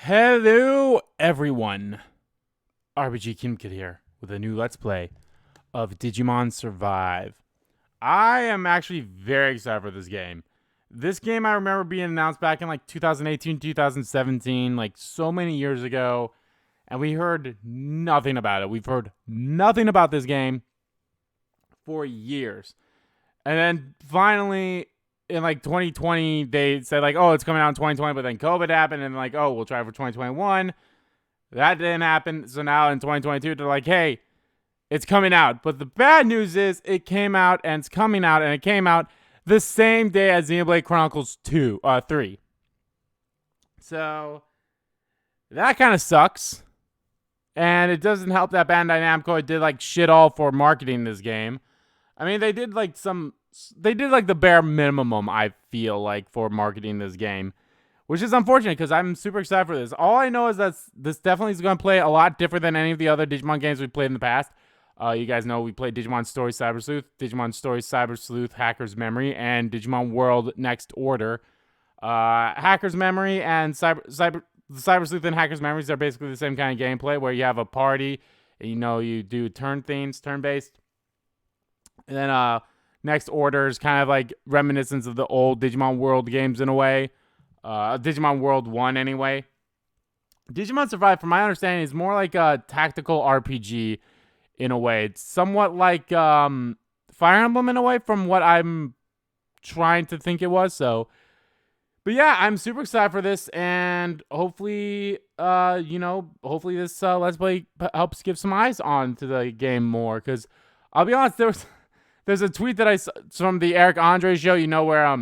Hello, everyone. RPG Kimkit here with a new Let's Play of Digimon Survive. I am actually very excited for this game. This game I remember being announced back in like 2018, 2017, like so many years ago, and we heard nothing about it. We've heard nothing about this game for years. And then finally, in like 2020, they said like, oh, it's coming out in 2020, but then COVID happened, and like, oh, we'll try for 2021. That didn't happen. So now in 2022, they're like, hey, it's coming out. But the bad news is it came out and it's coming out, and it came out the same day as Xenoblade Chronicles 3. So that kind of sucks. And it doesn't help that Bandai Namco did like shit all for marketing this game. I mean, they did like the bare minimum, I feel like, for marketing this game, which is unfortunate because I'm super excited for this. All I know is that this definitely is going to play a lot different than any of the other Digimon games we've played in the past. You guys know we played Digimon Story Cyber Sleuth, Digimon Story Cyber Sleuth Hacker's Memory, and Digimon World Next Order. Hacker's Memory and Cyber Sleuth and Hacker's Memories are basically the same kind of gameplay where you have a party, and, you do turn-based. And then Next Order is kind of like reminiscence of the old Digimon World games in a way. Digimon World 1 anyway. Digimon Survive, from my understanding, is more like a tactical RPG in a way. It's somewhat like Fire Emblem in a way from what I'm trying to think it was. So, but yeah, I'm super excited for this, and hopefully, hopefully this Let's Play helps give some eyes on to the game more. Because I'll be honest, there's a tweet that I saw from the Eric Andre show, where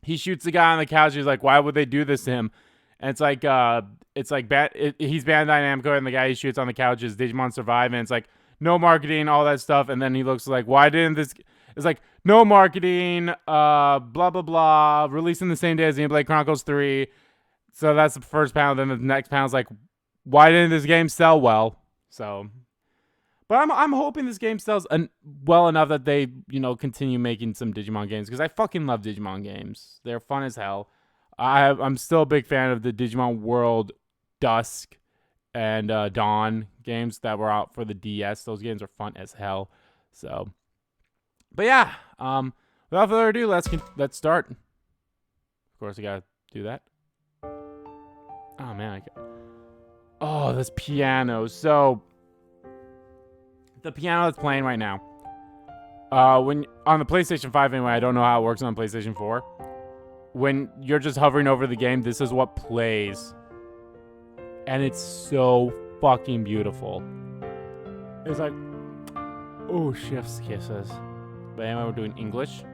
he shoots the guy on the couch. He's like, "Why would they do this to him?" And it's like he's Bandai Namco, and the guy he shoots on the couch is Digimon Survive, and it's like no marketing, all that stuff. And then he looks like, "Why didn't this?" It's like no marketing, blah blah blah, releasing the same day as Xenoblade Chronicles 3. So that's the first panel. Then the next panel is like, "Why didn't this game sell well?" So. But I'm hoping this game sells well enough that they, continue making some Digimon games, because I fucking love Digimon games. They're fun as hell. I'm still a big fan of the Digimon World Dusk and Dawn games that were out for the DS. Those games are fun as hell. So, but yeah, without further ado, let's start. Of course, I gotta do that. Oh man, oh, this piano. So. The piano that's playing right now. When on the PlayStation 5 anyway, I don't know how it works on PlayStation 4. When you're just hovering over the game, this is what plays. And it's so fucking beautiful. It's like, oh, chef's kisses. But anyway, we're doing English.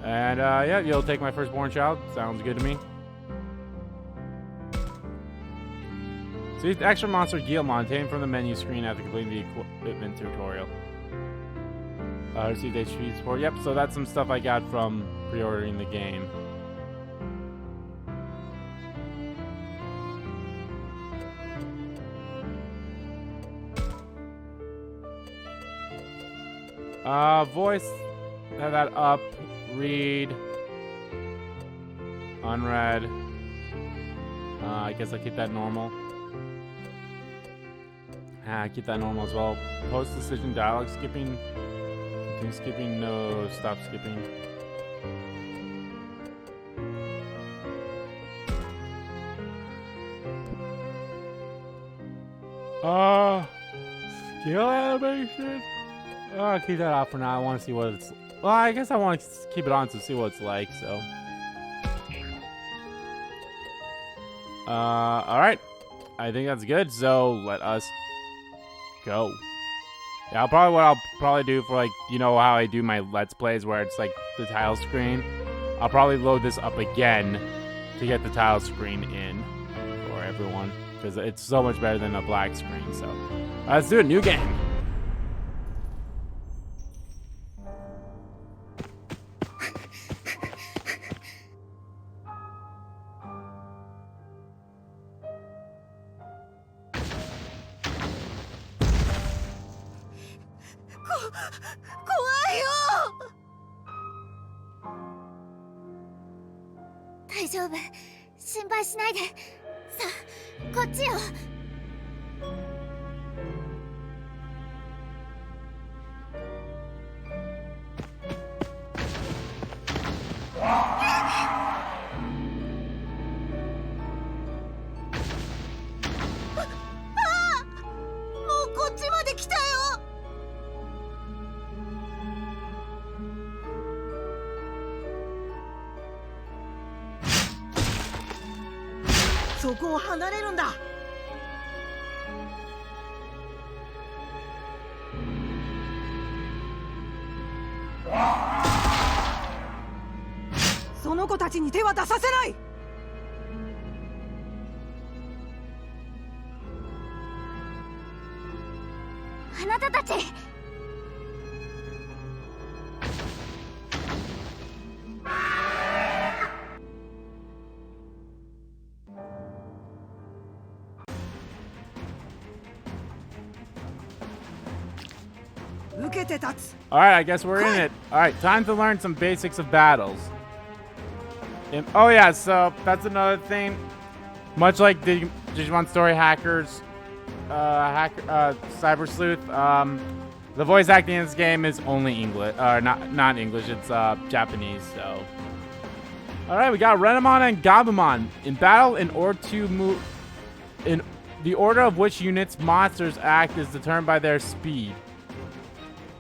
And yeah, you'll take my firstborn child. Sounds good to me. See, extra monster Guillemon obtained from the menu screen after completing the equipment tutorial. Received HP support. Yep, so that's some stuff I got from pre-ordering the game. Voice. Have that up. Read. Unread. I guess I'll keep that normal. Keep that normal as well. Post decision dialogue skipping. Continue skipping. No, stop skipping. Skill animation. I'll keep that off for now. I want to see what it's. Well, I guess I want to keep it on to see what it's like. So. All right. I think that's good. So let us go. Yeah, what I'll probably do for, like, how I do my Let's Plays where it's like the tile screen. I'll probably load this up again to get the tile screen in for everyone, because it's so much better than a black screen. So let's do a new game. 丈夫。心配しないで。さあ、こっちよ。もうこっちまで来たよ。そこを離れるんだ。その子たちに手は出させない。あなたたち。受けて立つ。 Alright, I guess we're in it. Alright, time to learn some basics of battles. Oh yeah, so that's another thing. Much like Digimon Story Hackers, Cyber Sleuth, the voice acting in this game is only English, not English, it's Japanese, so. Alright, we got Renamon and Gabumon. In battle, in order to move, in the order of which units monsters act is determined by their speed.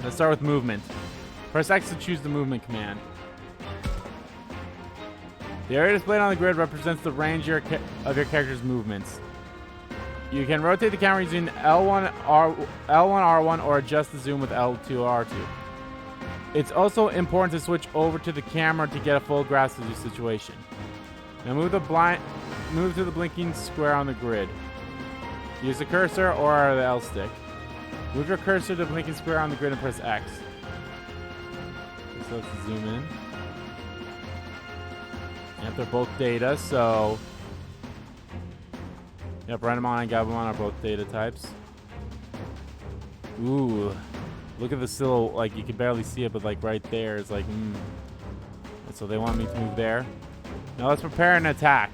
Let's start with movement. Press X to choose the movement command. The area displayed on the grid represents the range of your character's movements. You can rotate the camera using L1, R1, or adjust the zoom with L2 or R2. It's also important to switch over to the camera to get a full grasp of your situation. Now move to the blinking square on the grid. Use the cursor or the L stick. Move your cursor to the blinking square on the grid and press X. So let's zoom in. Yep, they're both data, so... Yep, Renamon and Gabumon are both data types. Ooh. Look at the silhouette, like, you can barely see it, but, like, right there is like, So they want me to move there. Now let's prepare an attack.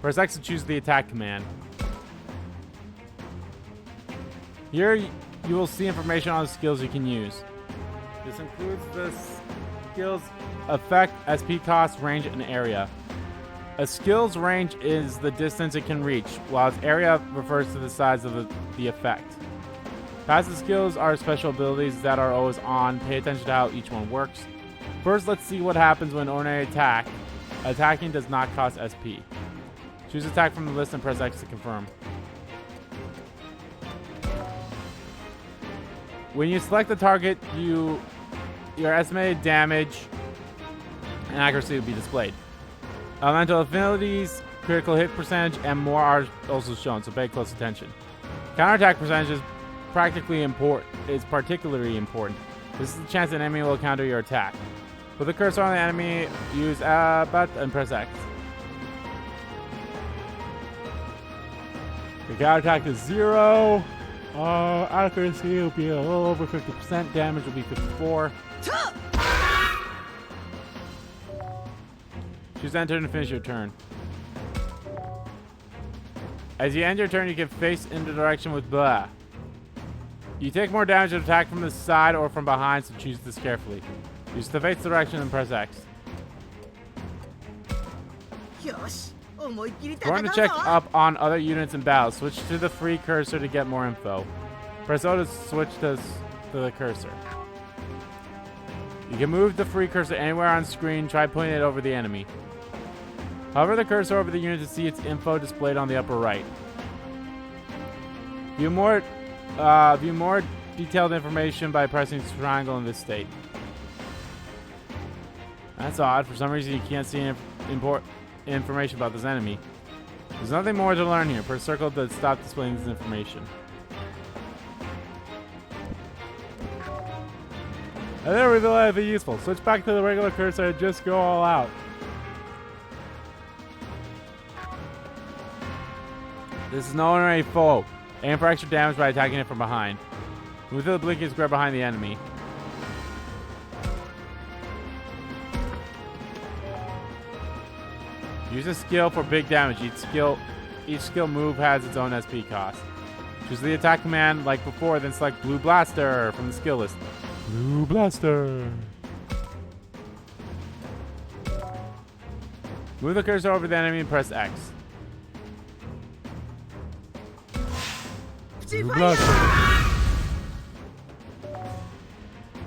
Press X to choose the attack command. Here, you will see information on the skills you can use. This includes the skills effect, SP cost, range, and area. A skill's range is the distance it can reach, while its area refers to the size of the effect. Passive skills are special abilities that are always on. Pay attention to how each one works. First, let's see what happens when ordinary attack. Attacking does not cost SP. Choose attack from the list and press X to confirm. When you select the target, your estimated damage and accuracy will be displayed. Elemental affinities, critical hit percentage, and more are also shown, so pay close attention. Counterattack percentage is particularly important. This is the chance an enemy will counter your attack. Put the cursor on the enemy, use button, and press X. The counterattack is 0. Accuracy will be over 50%. Damage will be 54. Choose enter to finish your turn. As you end your turn, you can face in the direction with blah. You take more damage to attack from the side or from behind, so choose this carefully. Use the face direction and press X. Going to check up on other units in battle. Switch to the free cursor to get more info. Press O to switch to the cursor. You can move the free cursor anywhere on screen. Try pointing it over the enemy. Hover the cursor over the unit to see its info displayed on the upper right. View more detailed information by pressing triangle in this state. That's odd. For some reason, you can't see information about this enemy. There's nothing more to learn here. Press circle to stop displaying this information. I never really thought it'd be useful. Switch back to the regular cursor and just go all out. This is no ordinary foe. Aim for extra damage by attacking it from behind. Move to the blinking square behind the enemy. Use a skill for big damage. Each skill move has its own SP cost. Choose the attack command like before, then select Blue Blaster from the skill list. Blue Blaster. Move the cursor over the enemy and press X. Blue Blaster.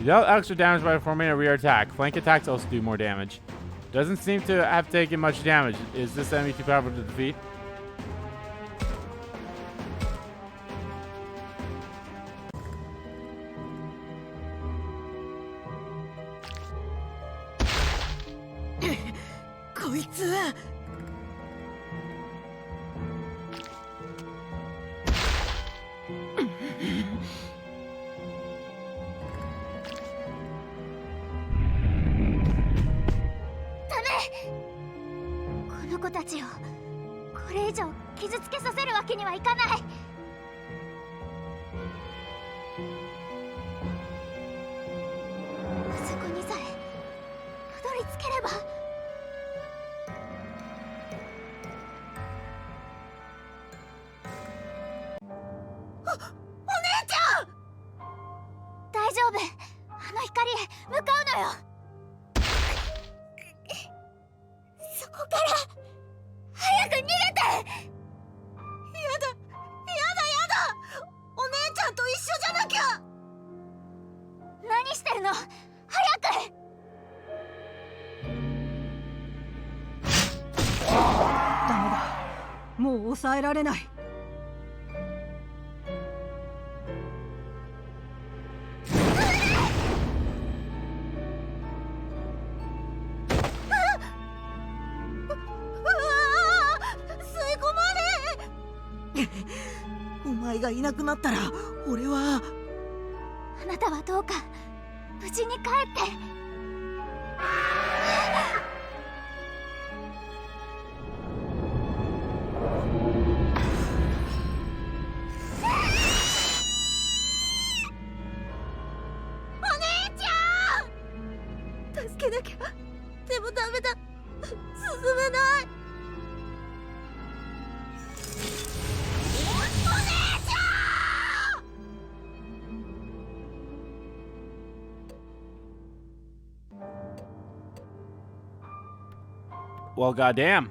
You dealt extra damage by performing a rear attack. Flank attacks also do more damage. Doesn't seem to have taken much damage. Is this enemy too powerful to defeat?もう抑えられない。お前がいなくなったら俺は。あなたはどうか無事に帰って。Well, goddamn.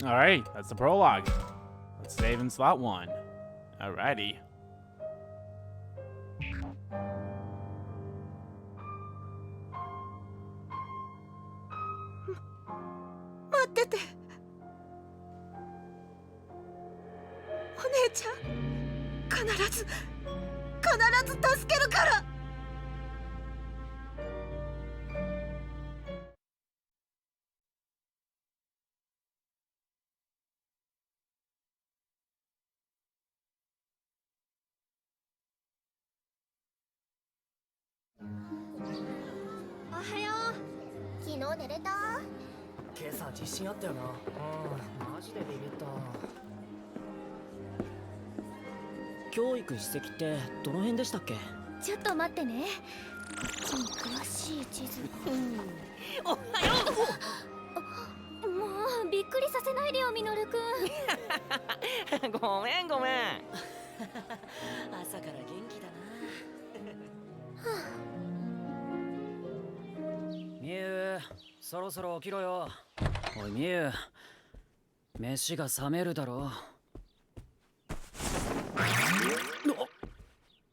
All right, that's the prologue. Let's save in slot 1. Alrighty. 待ってて。お姉ちゃん、必ず助けるから。おはよう。昨日寝れた？今朝地震あったよな。マジでビビった。教育史跡ってどの辺でしたっけ？ちょっと待ってね。こっちに詳しい地図。おはよもうびっくりさせないでよ、ミノルくん。ごめん。朝から元気だな。ミュウ、そろそろ起きろよ。おいミュウ、飯が冷めるだろ。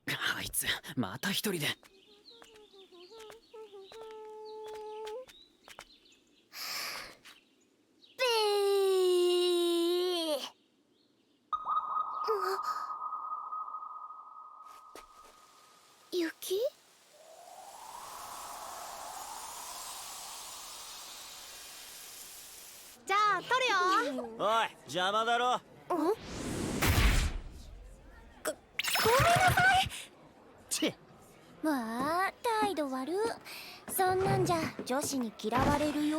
あいつまた一人で。雪？じゃあ撮るよ。おい、邪魔だろ。ごめんなさい。ちわあ、態度悪。そんなんじゃ女子に嫌われるよ。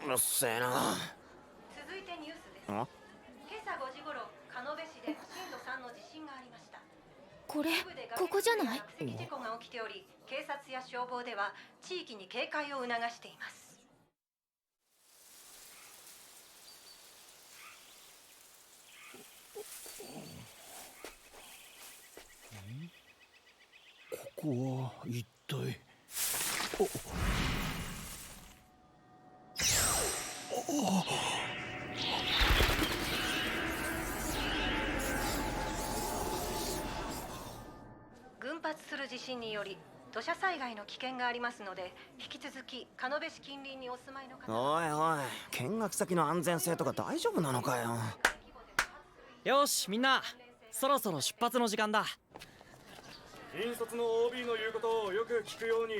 うっせえな。続いてニュースです。今朝5時頃、鹿野部市で震度3の地震がありました。これ、ここじゃない？落石事故が起きており、警察や消防では地域に警戒を促しています。こは一体。群発する地震により土砂災害の危険がありますので、引き続き鹿部市近隣にお住まいの方は。おいおい、見学先の安全性とか大丈夫なのかよ。よしみんな、そろそろ出発の時間だ。引率の OB の言うことをよく聞くように。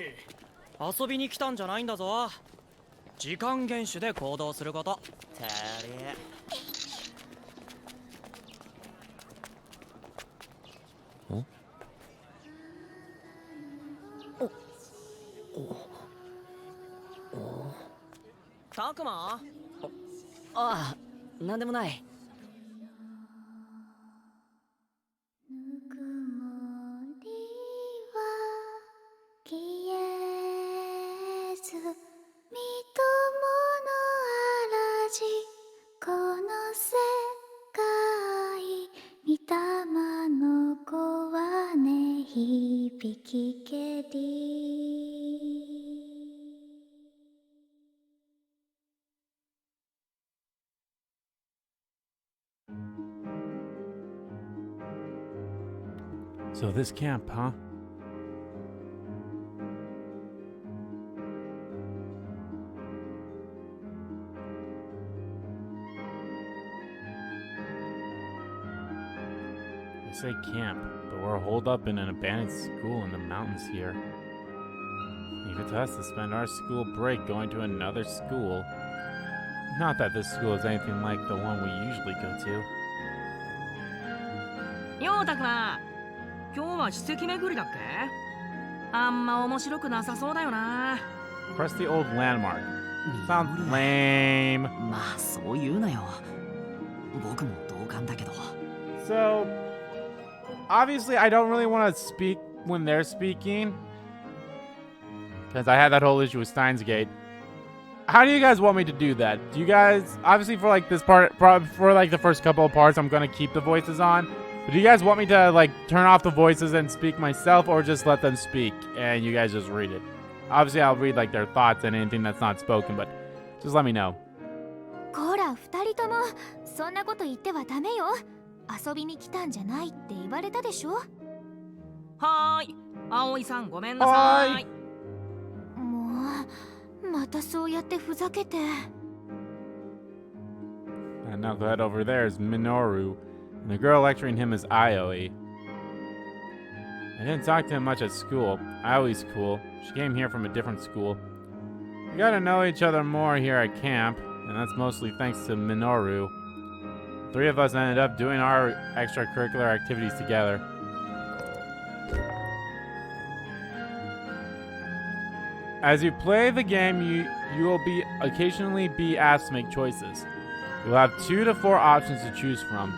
遊びに来たんじゃないんだぞ。時間厳守で行動すること。てれ。たくま？ああ、なんでもない。ぬくもりは消えず、みともの嵐、この世界、みたまの子はね、響きけり。So this camp, huh? I say camp, but we're holed up in an abandoned school in the mountains here. Leave it to us to spend our school break going to another school. Not that this school is anything like the one we usually go to. ようたくま、今日は史跡巡りだっけ？あんま面白くなさそうだよな。Crusty old landmark. Sounds lame. まあそう言うなよ。僕も同感だけど。So, obviously, I don't really want to speak when they're speaking, because I had that whole issue with Steins Gate. How do you guys want me to do that? Do you guys, obviously for like this part, for like the first couple of parts, I'm going to keep the voices on. But do you guys want me to like turn off the voices and speak myself, or just let them speak and you guys just read it? Obviously, I'll read like their thoughts and anything that's not spoken, but just let me know. こら二人ともそんなこと言ってはダメよ。遊びに来たんじゃないって言われたでしょ。はーい、葵さんごめんなさい。もうまたそうやってふざけて。And now that over there is Minoru, and the girl lecturing him is Aoi. I didn't talk to him much at school. Aoi's cool. She came here from a different school. We got to know each other more here at camp, and that's mostly thanks to Minoru. The three of us ended up doing our extracurricular activities together. As you play the game, you will occasionally be asked to make choices. You'll have 2 to 4 options to choose from.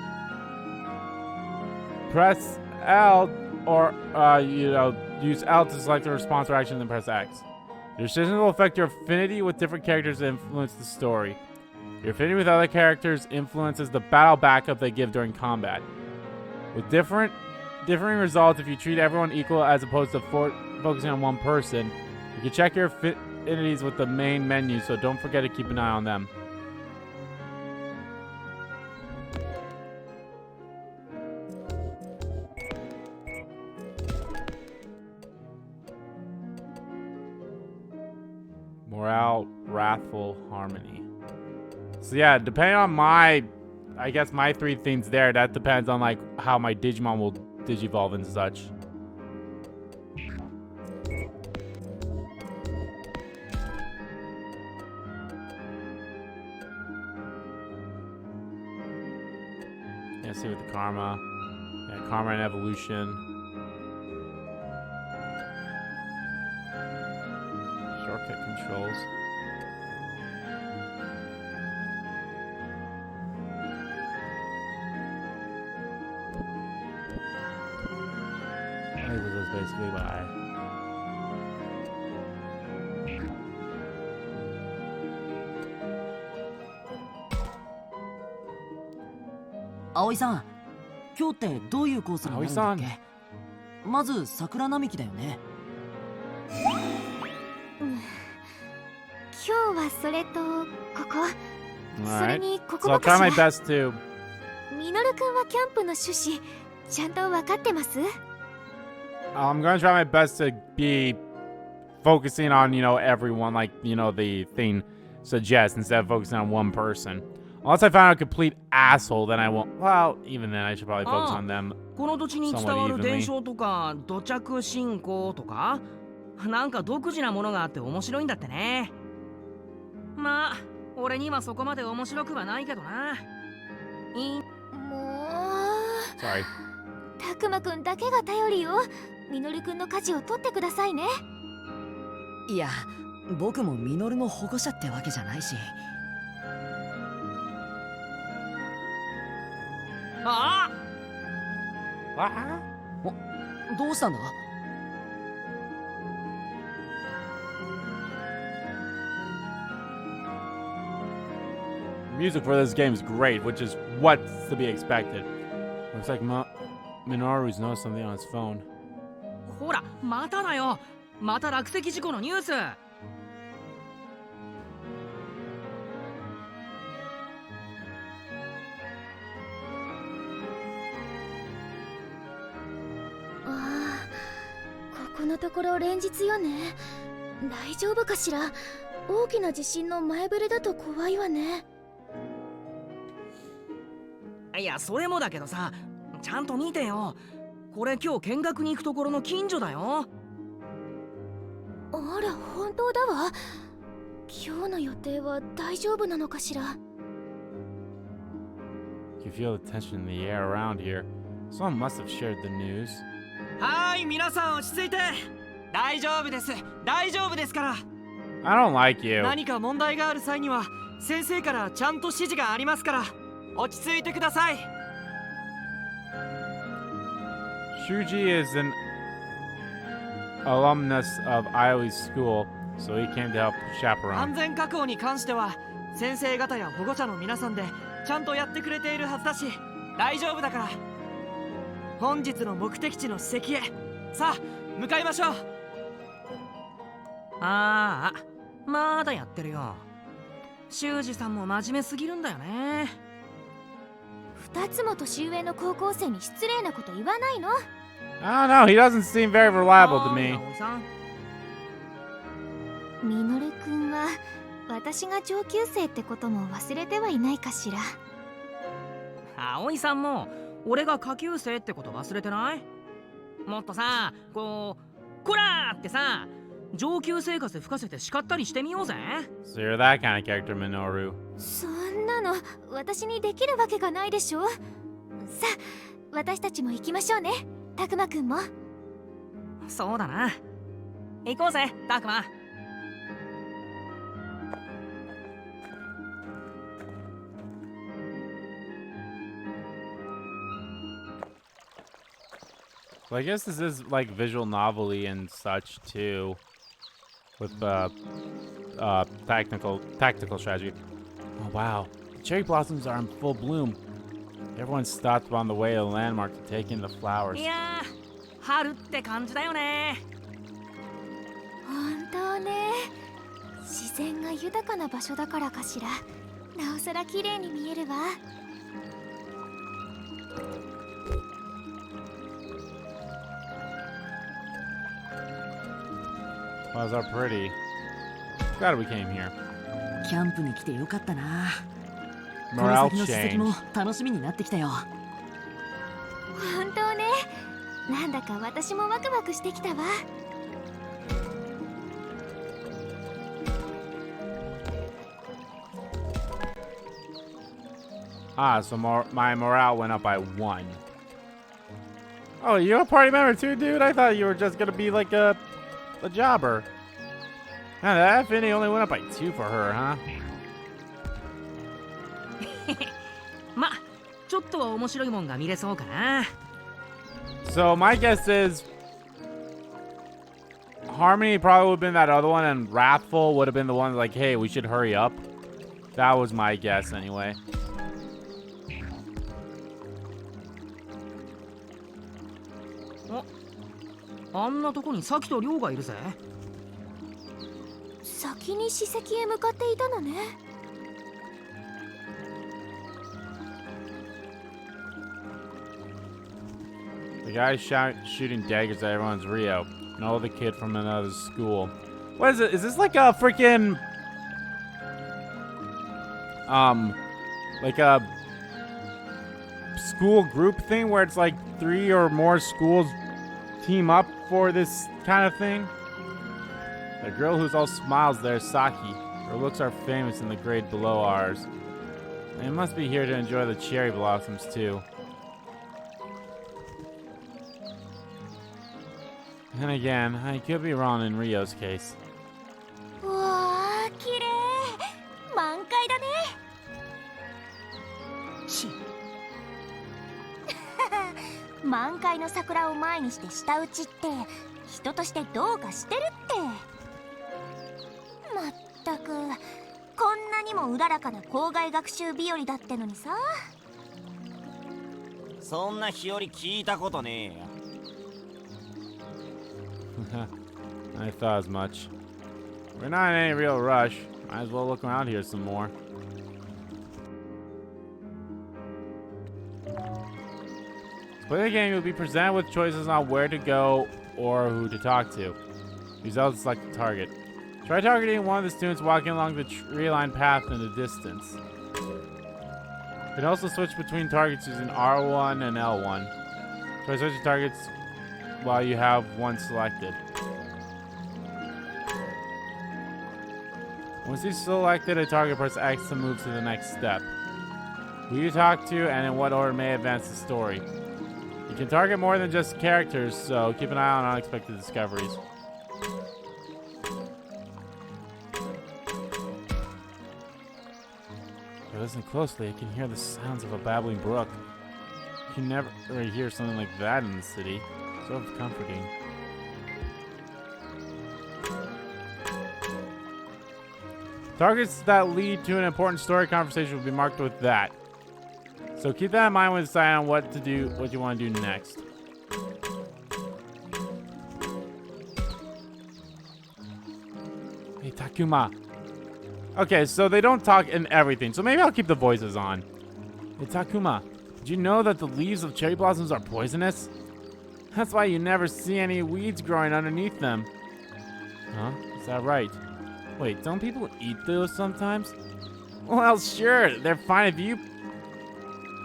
Press L or use L to select a response or action, then press X. Your decisions will affect your affinity with different characters and influence the story. Your affinity with other characters influences the battle backup they give during combat. With differing results if you treat everyone equal as opposed to focusing on one person. You can check your affinities with the main menu, so don't forget to keep an eye on them. Morale, wrathful, harmony. So yeah, depending on my 3 things there, that depends on like how my Digimon will digivolve and such. Yeah, see with the karma. Yeah, karma and evolution. Shortcut controls. I think this is basically why. 葵さん、今日ってどういうコースになるんだっけ？まず桜並木だよね。今日はそれとここ、それ Alright. にここ So も I'll か try し my ら。 best to. ミノルくんはキャンプの趣旨ちゃんと分かってます？ I'm gonna try my best to be focusing on, everyone, like, the thing suggests, instead of focusing on one person. Unless I found a complete asshole, then I won't. Well, even then, I should probably focus on them. この土地に伝わる伝承とか土着信仰とかなんか独自なものがあって面白いんだってね。まあ俺にはそこまで面白くはないけどな。もう Sorry. たくまくんだけが頼りよ。ミノルくんの舵を取ってくださいね。いや僕もミノルの保護者ってわけじゃないし。ああ、どうしたんだ？ Music for this game is great, which is what's to be expected. Looks like Minoru's noticed something on his phone. ほらまただよ。また落石事故のニュース。このところ連日よね。大丈夫かしら。大きな地震の前触れだと怖いわね。いやそれもだけどさ、ちゃんと見てよ。これ今日見学に行くところの近所だよ。あら本当だわ。今日の予定は大丈夫なのかしら。 You feel the tension in the air around here. Someone must have shared the news. はーい皆さん落ち着いて。大丈夫です大丈夫ですから。 I don't like you. 何か問題がある際には先生からちゃんと指示がありますから落ち着いてください。 Shuji is an alumnus of Ioi's school, so he came to help 安 chaperone. 全確保に関しては先生方や保護者の皆さんでちゃんとやってくれているはずだし大丈夫だから。本日の目的地の史跡へさあ向かいましょう。ああまだやってるよ。修二さんも真面目すぎるんだよね。2つも年上の高校生に失礼なこと言わないの？ I don't know, he doesn't seem very reliable to me. ミノルくんは私が上級生ってことも忘れてはいないかしら。葵さんも俺が下級生ってこと忘れてない？もっとさこらーってさ上級生活吹かせて叱ったりしてみようぜ。 So you're that kind of character, Minoru. そんなの私にできるわけがないでしょ。さあ私たちも行きましょうね。たくまくんも。そうだな。行こうぜたくま。So I guess this is like visual novel-y and such too, with tactical strategy. Oh wow, the cherry blossoms are in full bloom. Everyone stopped on the way to the landmark to take in the flowers. いやー春って感じだよね。本当ね。自然が豊かな場所だからかしら。なおさら綺麗に見えるわ。 Flowers are pretty. Glad we came here. キャンプに来てよかったな。この Morale 先の史跡 change. も楽しみになってきたよ。本当ね。なんだか私もワクワクしてきたわ。 So my morale went up by 1. Oh, you're a party member too, dude? I thought you were just gonna be like a jobber. Man, that affinity only went up by 2 for her, huh? ま、ちょっとは面白いもんが見れそうかな。 So my guess is Harmony probably would have been that other one, and Wrathful would have been the one like, hey, we should hurry up. That was my guess anyway. あんなとこにサキとリョウがいるぜ。先に史跡へ向かっていたのね。The guy shooting daggers at everyone's Rio. No, the kid from another school. What is it? Is this like a freaking like a school group thing where it's like 3 or more schools team up for this kind of thing? The girl who's all smiles there is Saki. Her looks are famous in the grade below ours. They must be here to enjoy the cherry blossoms too. And again, I could be wrong in Rio's case. うわー、綺麗。満開だね。満開の桜を前にして舌打ちって人としてどうかしてるって。まったく、こんなにもうららかな校外学習日和だってのにさ。そんな日和聞いたことねえよ。I thought as much. We're not in any real rush. Might as well look around here some more. To play the game, you'll be presented with choices on where to go or who to talk to. Use L to select the target. Try targeting one of the students walking along the tree-lined path in the distance. You can also switch between targets using R1 and L1. Try switching targets while you have one selected. Once you've selected a target, press X to move to the next step. Who you talk to and in what order may advance the story. You can target more than just characters, so keep an eye on unexpected discoveries. If I listen closely, I can hear the sounds of a babbling brook. You can never hear something like that in the city. Sort of comforting. Targets that lead to an important story conversation will be marked with that. So keep that in mind when deciding on what you want to do next. Hey, Takuma. Okay, so they don't talk in everything, so maybe I'll keep the voices on. Hey, Takuma, did you know that the leaves of cherry blossoms are poisonous? That's why you never see any weeds growing underneath them. Huh? Is that right? Wait, don't people eat those sometimes? Well, sure, they're fine if you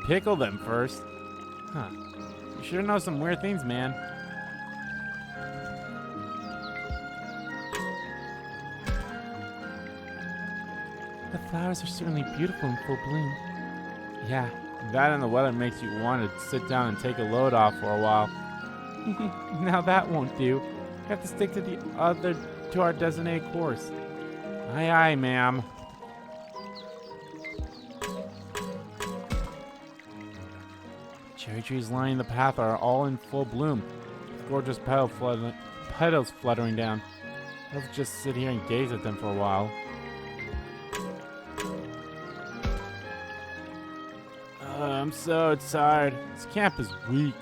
pickle them first. Huh. You sure know some weird things, man. The flowers are certainly beautiful in full bloom. Yeah, that and the weather makes you want to sit down and take a load off for a while. Now that won't do. We have to stick to our designated course. Aye, aye, ma'am. Cherry trees lining the path are all in full bloom, with gorgeous petals fluttering down. Let's just sit here and gaze at them for a while. I'm so tired. This camp is weak.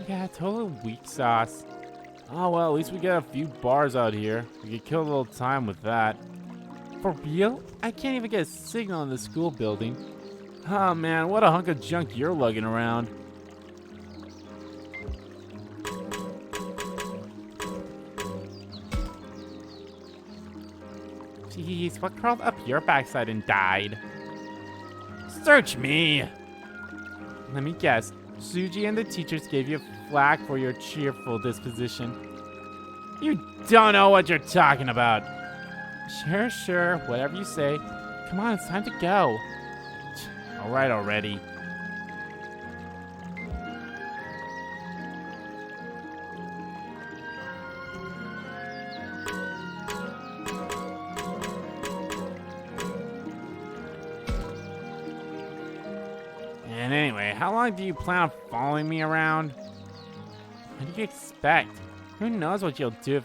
Yeah, total weak sauce. Oh well, at least we get a few bars out here. We could kill a little time with that. For real? I can't even get a signal in the school building. Oh man, what a hunk of junk you're lugging around. Jeez, what crawled up your backside and died? Search me! Let me guess. Suji and the teachers gave you flack for your cheerful disposition. You don't know what you're talking about. Sure, whatever you say. Come on, it's time to go. Alright already. And anyway, how long do you plan on following me around? What do you expect? Who knows what you'll do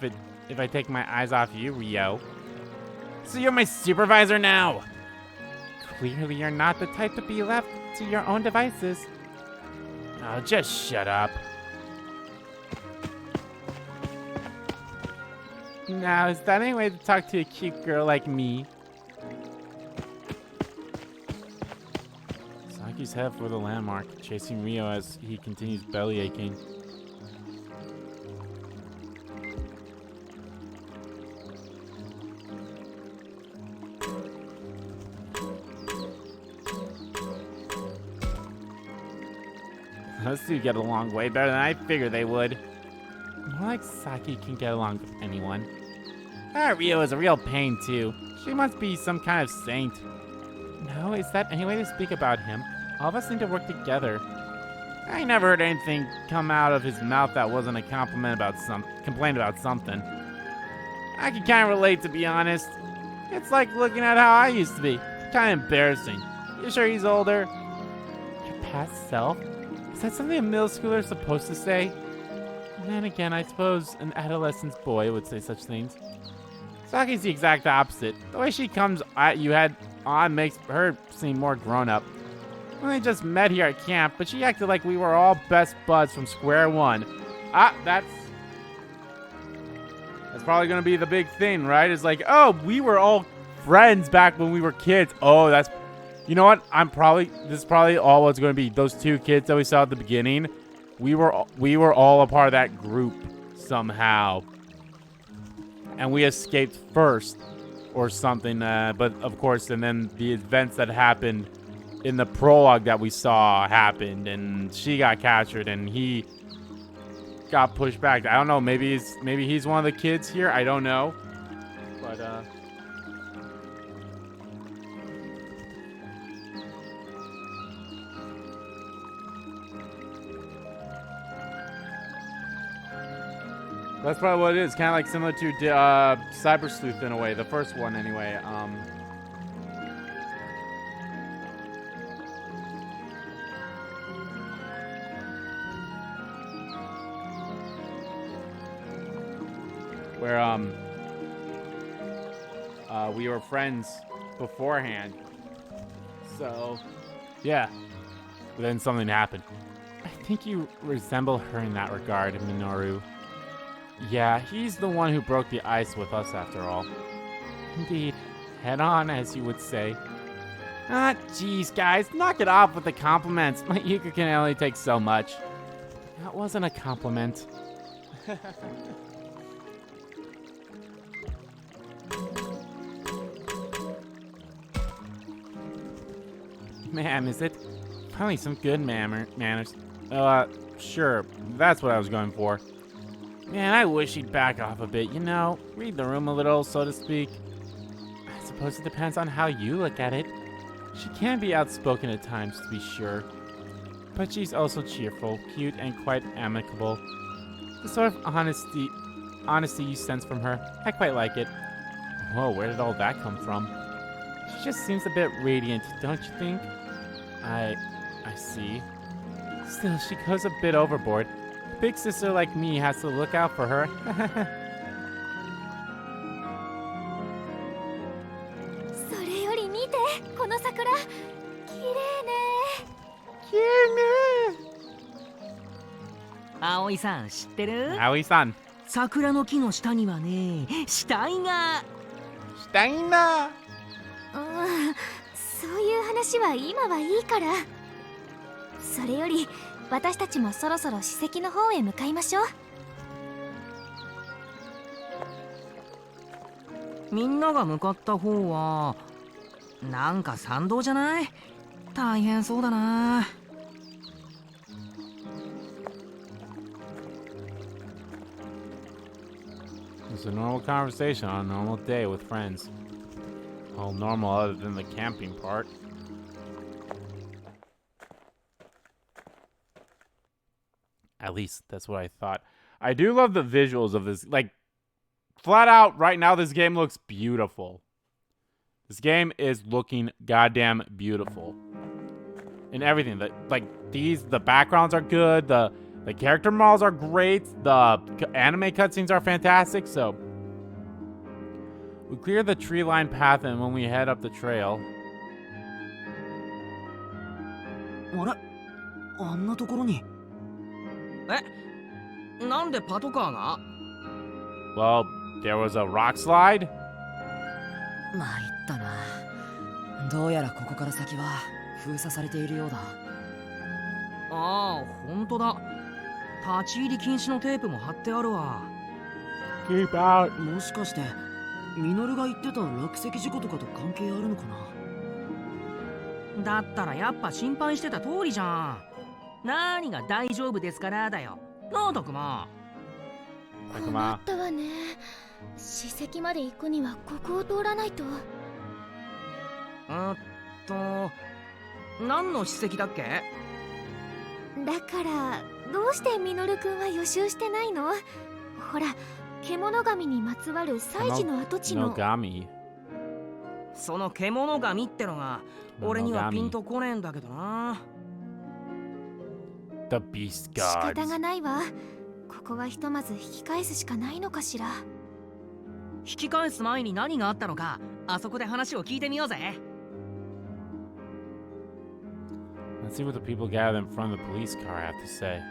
if I take my eyes off you, Rio? So you're my supervisor now! Clearly you're not the type to be left to your own devices. Oh, just shut up. Now, is that any way to talk to a cute girl like me? Saki's head for the landmark, chasing Rio as he continues belly aching. Those two get along way better than I figured they would. More like Saki can get along with anyone. Rio is a real pain, too. She must be some kind of saint. No, is that any way to speak about him? All of us need to work together. I never heard anything come out of his mouth that wasn't a complaint about something. I can kind of relate, to be honest. It's like looking at how I used to be. Kind of embarrassing. You sure he's older? Your past self? Is that something a middle schooler is supposed to say? And then again, I suppose an adolescent boy would say such things. Saki's the exact opposite. The way she comes at you head on makes her seem more grown up. We only just met here at camp, but she acted like we were all best buds from square one. That's probably gonna be the big thing, right? It's like, oh, we were all friends back when we were kids. Oh, that's, you know what? This is probably all what's gonna be. Those two kids that we saw at the beginning. We were all a part of that group somehow, and we escaped first or something. But of course, and then the events that happened in the prologue that we saw happened, and she got captured, and he got pushed back. I don't know. Maybe he's one of the kids here. I don't know, but that's probably what it is. Kind of like similar to Cyber Sleuth in a way. The first one, anyway. Where we were friends beforehand. So, yeah. But then something happened. I think you resemble her in that regard, Minoru. Yeah, he's the one who broke the ice with us after all. Indeed. Head on, as you would say. Jeez, guys, knock it off with the compliments. My Yuka can only take so much. That wasn't a compliment. Man, is it? Finally some good manners. Sure, that's what I was going for. Man, I wish he'd back off a bit, you know? Read the room a little, so to speak. I suppose it depends on how you look at it. She can be outspoken at times, to be sure. But she's also cheerful, cute, and quite amicable. The sort of honesty you sense from her, I quite like it. Whoa, where did all that come from? She just seems a bit radiant, don't you think? I see. Still, she goes a bit overboard. A big sister like me has to look out for her. それより見て、この桜。綺麗ね。綺麗ね。葵さん知ってる？葵さん。桜の木の下にはね、死体が。死体が。そういう話は今はいいから。それより私たちもそろそろ史跡の方へ向かいましょう。みんなが向かった方はなんか参道じゃない？大変そうだな。It's a normal conversation on a normal day with friends. All normal other than the camping part. At least that's what I thought. I do love the visuals of this. Like, flat out, right now, this game looks beautiful. This game is looking goddamn beautiful. And everything. The backgrounds are good. The character models are great. The anime cutscenes are fantastic. So, we clear the tree-lined path, and when we head up the trail... あれ？あんなところに。なんでパトカーが？ Well, There was a rock slide? 参ったな。どうやらここから先は封鎖されているようだ。ああ、ほんとだ。立ち入り禁止のテープも貼ってあるわ。Keep out. もしかしてミノルが言ってた落石事故とかと関係あるのかな。だったらやっぱ心配してた通りじゃん。何が大丈夫ですからだよ。なあ、たくま。困ったわね。史跡まで行くにはここを通らないと。何の史跡だっけ？だからどうしてミノルくんは予習してないの？ほら、獣神にまつわる祭事の跡地の。Nogami. その獣神ってのが俺にはピンとこねえんだけどな。The Beast 仕方 Gods. がないわ。ここはひとまず引き返すしかないのかしら。引き返す前に何があったのか、あそこで話を聞いてみようぜ。Let's see what the people gathered in front of the police car have to say.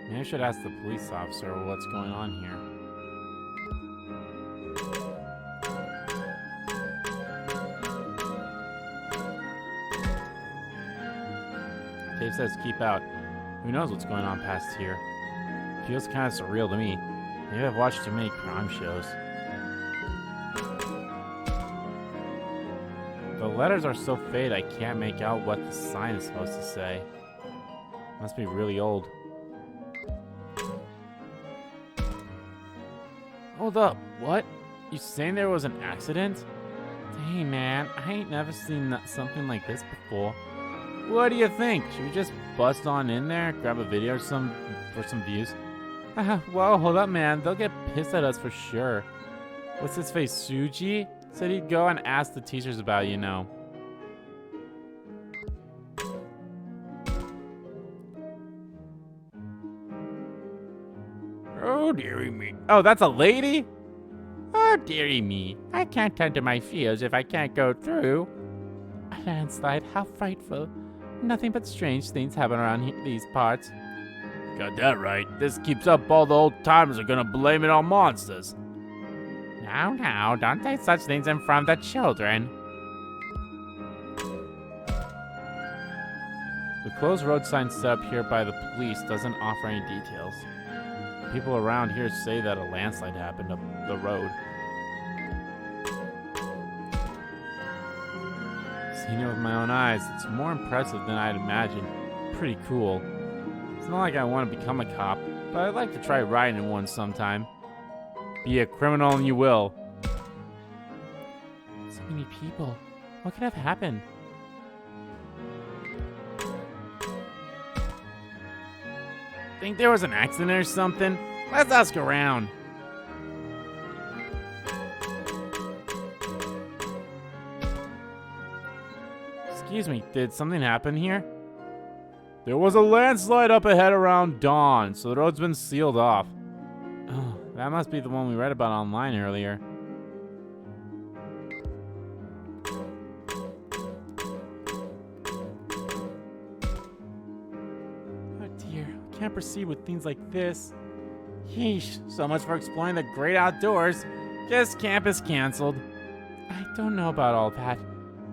Maybe I should ask the police officer what's going on here. Dave says keep out. Who knows what's going on past here? Feels kind of surreal to me. Maybe I've watched too many crime shows. The letters are so faded I can't make out what the sign is supposed to say. Must be really old. Hold up, what? You saying there was an accident? Dang man, I ain't never seen something like this before. What do you think? Should we just bust on in there, grab a video or for some views? Well, hold up man, they'll get pissed at us for sure. What's his face, Suji? Said he'd go and ask the teachers about it, you know. Oh, dearie me. Oh, that's a lady? Oh, dearie me. I can't tend to my fears if I can't go through. A landslide, how frightful. Nothing but strange things happen around these parts. Got that right. This keeps up, all the old timers are gonna blame it on monsters. Now, don't say such things in front of the children. The closed road sign set up here by the police doesn't offer any details. People around here say that a landslide happened up the road. Seeing it with my own eyes, it's more impressive than I'd imagined. Pretty cool. It's not like I want to become a cop, but I'd like to try riding in one sometime. Be a criminal and you will. So many people. What could have happened? Think there was an accident or something? Let's ask around. Excuse me, did something happen here? There was a landslide up ahead around dawn, so the road's been sealed off. Oh, that must be the one we read about online earlier. Oh dear, I can't proceed with things like this. Yeesh, so much for exploring the great outdoors. Guess camp is canceled. I don't know about all that.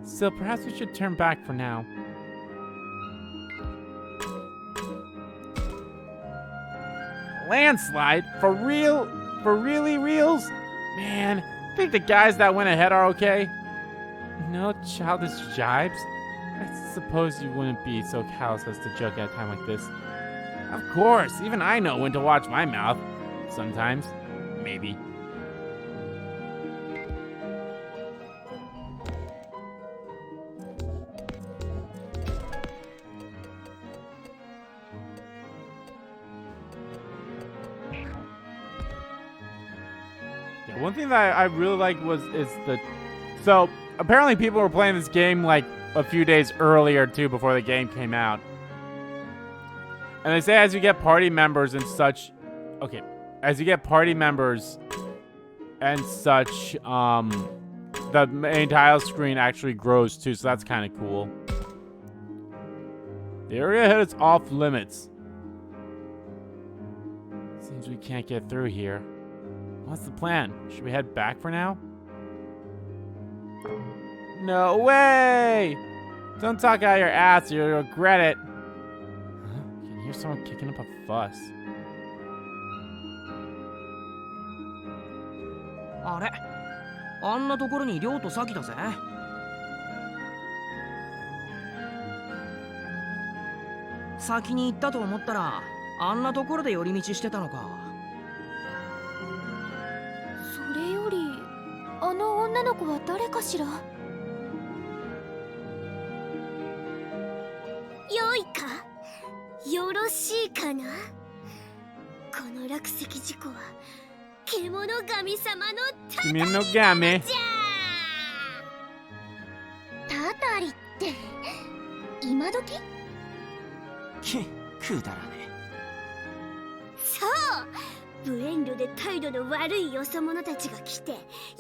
Still, perhaps we should turn back for now. Landslide? For real? For really reals? Man, think the guys that went ahead are okay? No childish jibes? I suppose you wouldn't be so callous as to joke at a time like this. Of course, even I know when to watch my mouth. Sometimes. Maybe. One thing that I really like is the... So, apparently people were playing this game like a few days earlier too before the game came out. And they say as you get party members and such... Okay. As you get party members and such, the main tile screen actually grows too, so that's kind of cool. The area ahead is off limits. Seems we can't get through here. What's the plan? Should we head back for now? No way! Don't talk out your ass, you'll regret it. Huh? I can hear someone kicking up a fuss. あれ、あんなところに亮とサキだぜ。先に行ったと思ったら、あんなところで寄り道してたのか。それよりあの女の子は誰かしら。良いか、よろしいかな。この落石事故は獣神様のたたりの神じゃ。たたりって今時？くだらねそう、無遠慮で態度の悪いよそ者たちが来て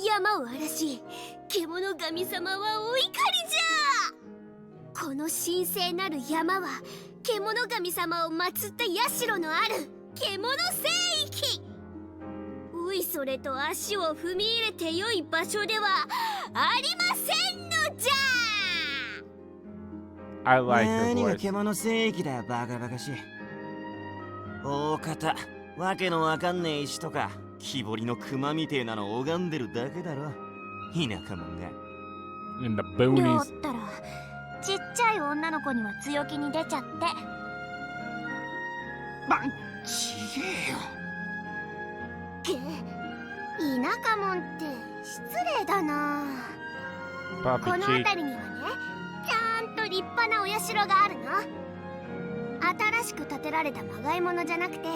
山を荒らし、獣神様はお怒りじゃ。この神聖なる山は獣神様を祀った社のある獣聖域。おいそれと足を踏み入れてよい場所ではありませんのじゃ。I like her 何が voice. 獣聖域だよ、バカバカしい。大方わけのわかんねえ石とか木彫りの熊みてえなの拝んでるだけだろ、田舎者が。 In the 亮 boonies. ったらちっちゃい女の子には強気に出ちゃって。ちげえよ。田舎者って失礼だな。 Puppy この cheek. 辺りにはね、ちゃんと立派なお社があるの。新しく建てられたまがいものじゃなくて、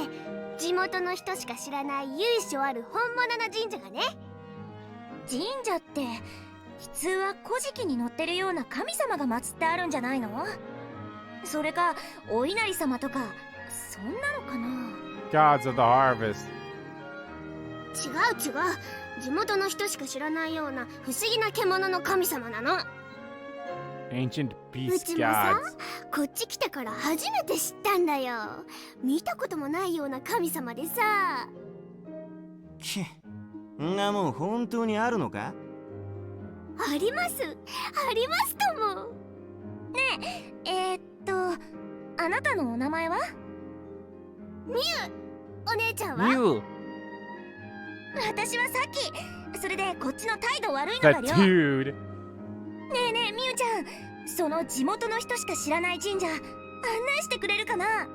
地元の人しか知らない由緒ある本物の神社がね。神社って普通は古事記に載ってるような神様が祀ってあるんじゃないの？それかお稲荷様とかそんなのかな。 Gods of the harvest. 違う、地元の人しか知らないような不思議な獣の神様なの。 Ancient う beast ちもさ、 gods. こっち来てから初めて知ったんだよ。見たこともないような神様でさ。んなもん本当にあるのか？ありますとも。ねえ、あなたのお名前は？みゆ。お姉ちゃんは？ You. 私はさっき。それでこっちの態度悪いの The だよ。ね dude. えねえみゆちゃん、その地元の人しか知らない神社案内してくれるかな。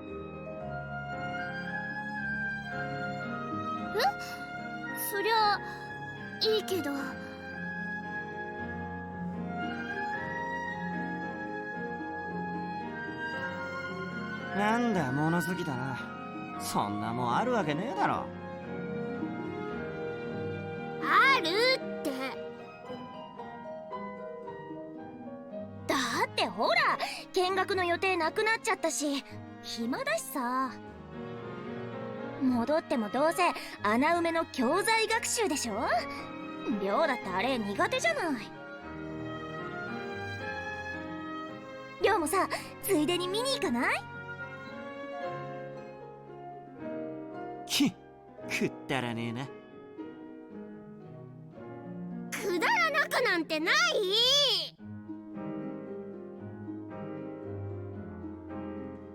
そりゃいいけど。なんだ物好きだな。そんなもんあるわけねえだろ。あるって。だってほら見学の予定なくなっちゃったし暇だしさ。戻ってもどうせ穴埋めの教材学習でしょ。亮だってあれ苦手じゃない。亮もさついでに見に行かない？くったらねえな。くだらなくなんてない。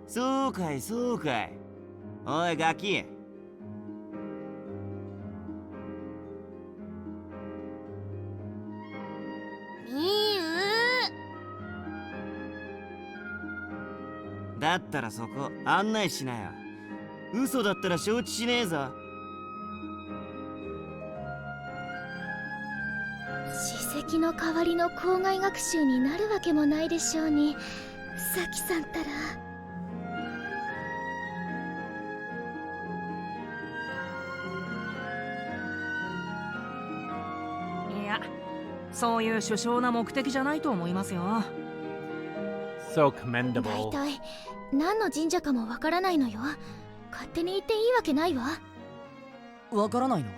そうかい。おいガキ、みゆ。だったらそこ案内しなよ。嘘だったら承知しねえぞ。史跡の代わりの校外学習になるわけもないでしょうに、さきさんたら。いや、そういう殊勝な目的じゃないと思いますよ。 So 大 commendable. 体何の神社かもわからないのよ。勝手に言っていいわけないわ。わからないの？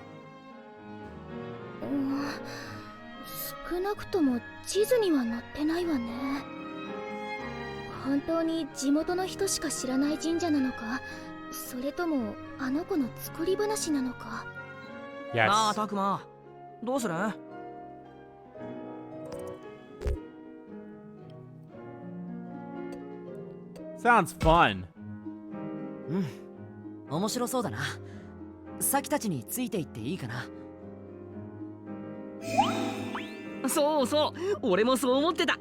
少なくとも地図には載ってないわね。本当に地元の人しか知らない神社なのかそれともあの子の作り話なのか。なあ Yes. タクマ、どうする？ Sounds fun. うん面白そうだな。サキたちについていっていいかな。そうそう、俺もそう思ってた。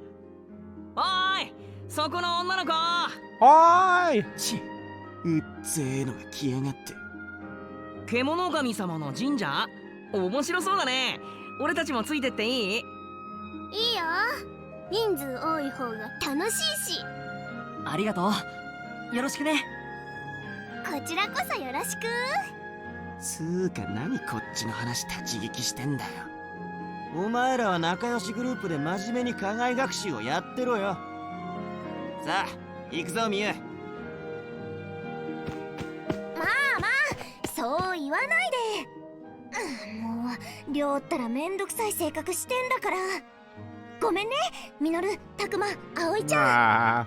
おーい、そこの女の子。Hi! ちうっぜえのが来やがって。獣神様の神社？面白そうだね。俺たちもついてっていい？いいよ。人数多い方が楽しいし。ありがとう。よろしくね。こちらこそよろしく。つうか何こっちの話立ち聞きしてんだよ。お前らは仲良しグループで真面目に課外学習をやってろよ。さあ行くぞミユ。まあまあ、そう言わないで。もう亮ったらめんどくさい性格してんだから。ごめんね、ミノル、タクマ、アオイちゃん。Ah.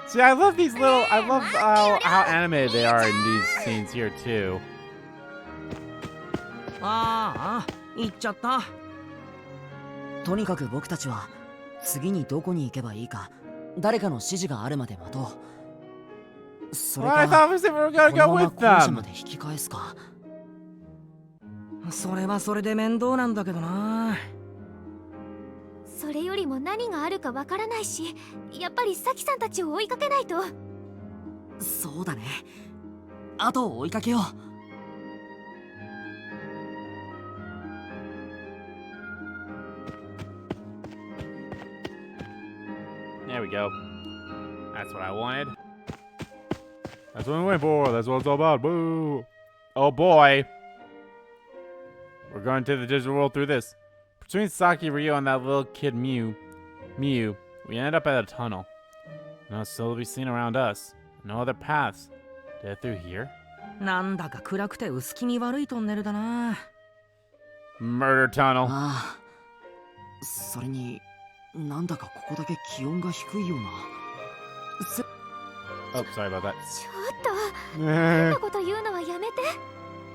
See, I love these little. I love how animated they are in these scenes here too. ああ、行っちゃった。とにかく僕たちは次にどこに行けばいいか誰かの指示があるまで待とう。それ Well, I か thought we said we were gonna この go まま with 校舎ま them. で引き返すか。それはそれで面倒なんだけどな。それよりも何があるかわからないし、やっぱりサキさんたちを追いかけないと。そうだね。あと追いかけよう。There we go. That's what I wanted. That's what we went for. That's what it's all about. Boo! Oh boy. We're going to the digital world through this. Between Saki, Ryo, and that little kid Mew, we ended up at a tunnel. No soul to be seen around us. No other paths. Did it through here? なんだか暗くて薄気味悪いトンネルだな。Murder tunnel. ああ、それになんだかここだけ気温が低いような。Oh, sorry about that. ちょっと、変なこと言うのはやめて。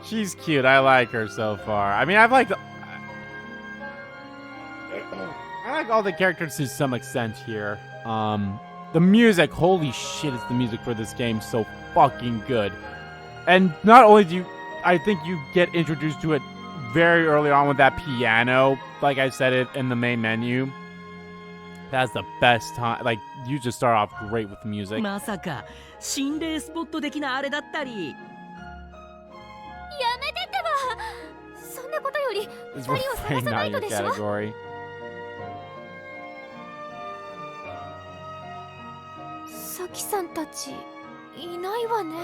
She's cute. I like her so far. I mean, I like all the characters to some extent here. The music, holy shit, is the music for this game so fucking good. And not only do you, I think you get introduced to it very early on with that piano, like I said it in the main menu. That's the best time. Like, you just start off great with the music. まさか心霊スポット的なあれだったり。やめてってば。そんなことより、二 It's 人を really 探さな not いと your でしょ。 category. サキさんたちいないわね。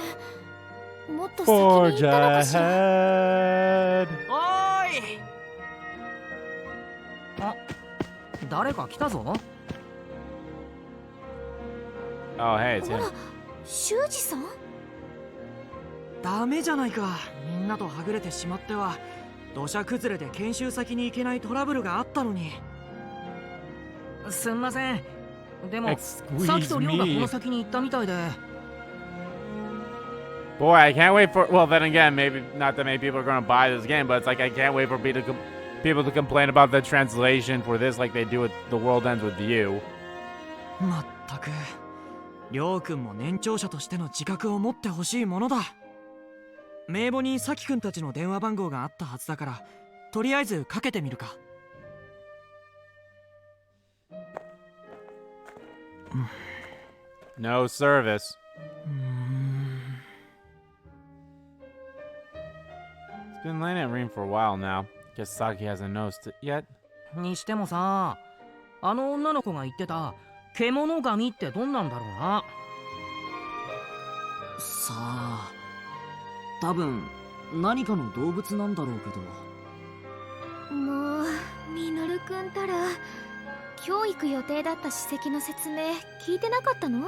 もっと先に Forge 行ったのかしら。 ahead. おーい。あ、誰か来たぞ。Oh, hey, it's ほ him. ら、修二さん。ダメじゃないか。みんなとはぐれてしまっては土砂崩れで研修先に行けないトラブルがあったのに。すんません。でもさきと Excuse りょうがこ me. の先に行ったみたいで。 Boy, I can't wait for. Well, then again, maybe not that many people are going to buy this game, but it's like I can't wait for people to complain about the translation for this, like they do with The World Ends with You. まったくりょうくんも年長者としての自覚を持ってほしいものだ。名簿にさきくんたちの電話番号があったはずだからとりあえずかけてみるか。No service. It's been laying at Reem for a while now. Guess Saki hasn't noticed it yet. にしてもさ、あの女の子が言ってた獣神ってどんなんだろうな。さあ、多分何かの動物なんだろうけど。もうミノルくんたら今日行く予定だった史跡の説明聞いてなかったの？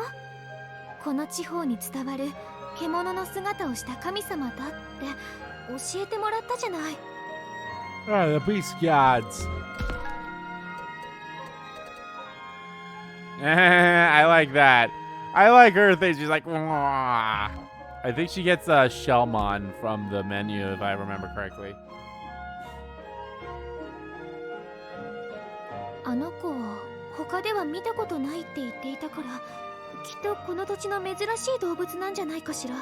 この地方に伝わる獣の姿をした神様だって教えてもらったじゃない。Oh, the beast gods. I like that. I like her thing. She's like, "Wah." I think she gets a Shellmon from the menu, if I remember correctly. あの子他では見たことないって言っていたから、きっとこの土地の珍しい動物なんじゃないかしら。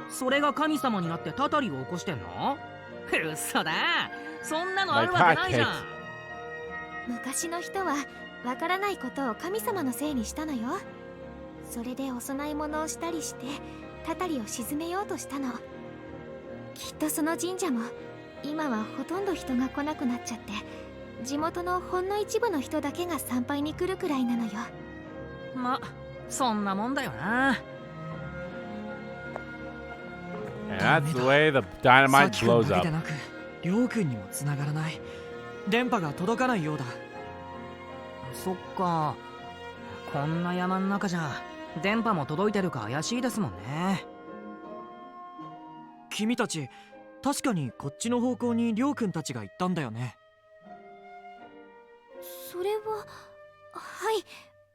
それが神様になってたたりを起こしてんの？嘘だ、そんなのあるわけないじゃん。昔の人はわからないことを神様のせいにしたのよ。それでお供え物をしたりしてたたりを鎮めようとしたの。きっとその神社も今はほとんど人が来なくなっちゃって、地元のほんの一部の人だけが参拝に来るくらいなのよ。ま、そんなもんだよな。And that's the way the dynamite さきくん blows だけ up. でなく、りょうくんにも繋がらない。電波が届かないようだ。そっか、こんな山の中じゃ電波も届いてるか怪しいですもんね。君たち、確かにこっちの方向にりょうくんたちが行ったんだよね。それははい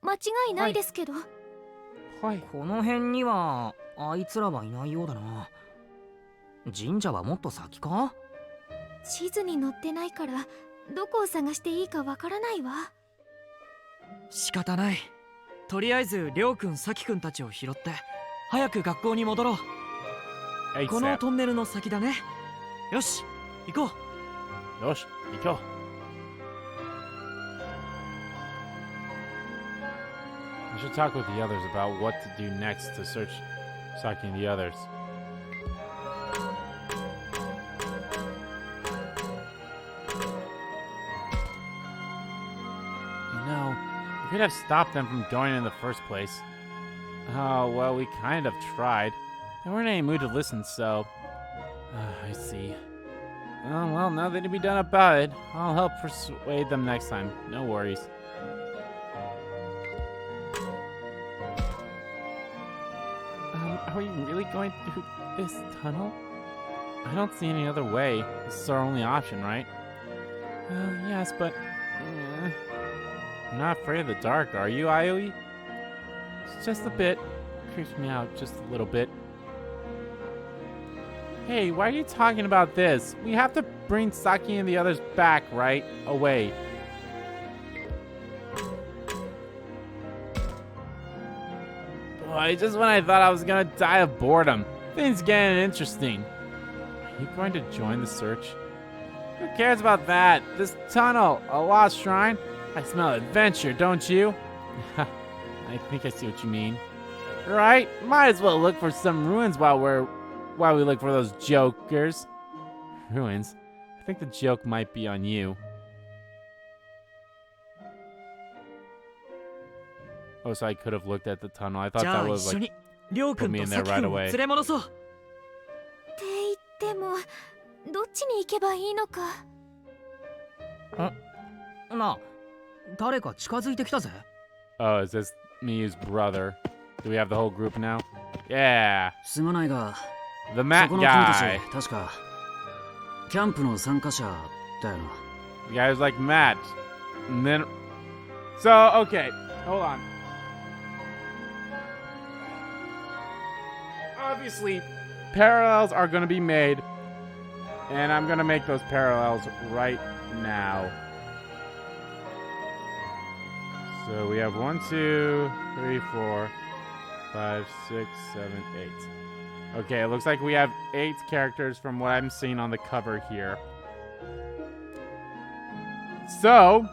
間違いないですけど、はい。この辺にはあいつらはいないようだな。神社はもっと先か？地図に載ってないからどこを探していいかわからないわ。仕方ない。とりあえずりょうくん、さきくんたちを拾って早く学校に戻ろう。この ASAP. トンネルの先だね。よし、行こう。よし、行こう。I should talk with the others about what to do next to search Saki and the others. You know, we could have stopped them from going in the first place. Oh, well, we kind of tried. They weren't in any mood to listen, so... I see. Oh, well, nothing to be done about it. I'll help persuade them next time. No worries. Are we really going through this tunnel? I don't see any other way. This is our only option, right? Yes, but... You're not afraid of the dark, are you, Ioi? It's just a bit. Creeps me out just a little bit. Hey, why are you talking about this? We have to bring Saki and the others back, right? Away. Boy, just when I thought I was gonna die of boredom, things getting interesting. Are you going to join the search? Who cares about that? This tunnel, a lost shrine? I smell adventure, don't you? I think I see what you mean. Right? Might as well look for some ruins while we look for those jokers. Ruins? I think the joke might be on you. Oh, so I could have looked at the tunnel. I thought じゃ that あ was 一緒 like にりょうく put ん me と in さ there きく right んを away. 連れ戻そう。って言ってもどっちに行けばいいのか。なあ、誰か近づいてきたぜ。Oh, is this Miyu's brother? Do we have the whole group now? Yeah. すまないが、 The Matt そこの君た guy. ち、確かキャンプの参加者だよな。 The guy who's like Matt. And then... So, okay. Hold on. Obviously, parallels are going to be made. And I'm going to make those parallels right now. So we have 1, 2, 3, 4, 5, 6, 7, 8. Okay, it looks like we have 8 characters from what I'm seeing on the cover here. So,